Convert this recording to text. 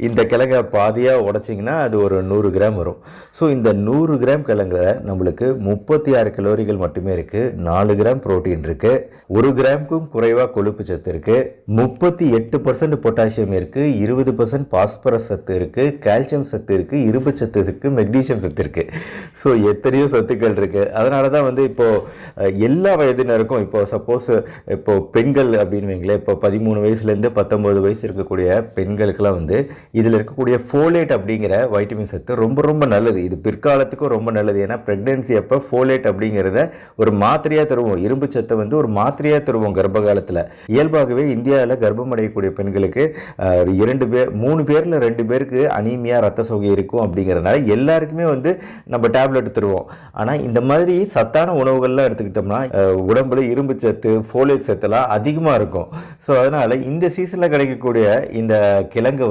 இந்த கிழங்கை பாதியாக உடைச்சிங்கன்னா அது ஒரு 100 கிராம் வரும். ஸோ இந்த 100 கிராம் கிழங்குல நம்மளுக்கு 36 கலோரிகள் மட்டுமே இருக்குது, 4 கிராம் புரோட்டீன் இருக்குது, 1 கிராமுக்கும் குறைவாக கொழுப்பு சத்து இருக்குது, 38% பொட்டாசியம் இருக்குது, 20% பாஸ்பரஸ் சத்து இருக்குது, கால்சியம் சத்து இருக்குது, இரும்பு சத்து இருக்குது, மெக்னீசியம் சத்து இருக்குது. ஸோ எத்தனையோ சத்துக்கள் இருக்குது. அதனால தான் வந்து இப்போது எல்லா வயதினருக்கும், இப்போ சப்போஸ் இப்போது பெண்கள் அப்படின்னு வைங்களேன், இப்போ 13 வயசுலேருந்து 19 வயசு இருக்கக்கூடிய பெண்களுக்கெல்லாம் வந்து இதில் இருக்கக்கூடிய ஃபோலேட் அப்படிங்கிற வைட்டமின் சத்து ரொம்ப ரொம்ப நல்லது. இது பிற்காலத்துக்கும் ரொம்ப நல்லது. ஏன்னா ப்ரெக்னென்சி அப்போ ஃபோலேட் அப்படிங்கிறத ஒரு மாத்திரையாக தருவோம். இரும்பு சத்தை வந்து ஒரு மாத்திரையாக தருவோம் கர்ப்ப காலத்தில். இயல்பாகவே இந்தியாவில் கர்ப்பம் அடையக்கூடிய பெண்களுக்கு 3 பேரில் 2 பேருக்கு அனீமியா ரத்த சோகை இருக்கும். அப்படிங்கிறதுனால எல்லாருக்குமே வந்து நம்ம டேப்லெட் தருவோம். ஆனால் இந்த மாதிரி சத்தான உணவுகள்லாம் எடுத்துக்கிட்டோம்னா உடம்புல இரும்பு சத்து ஃபோலேட் சத்தெல்லாம் அதிகமாக இருக்கும். ஸோ அதனால் இந்த சீசனில் கிடைக்கக்கூடிய இந்த கிழங்கு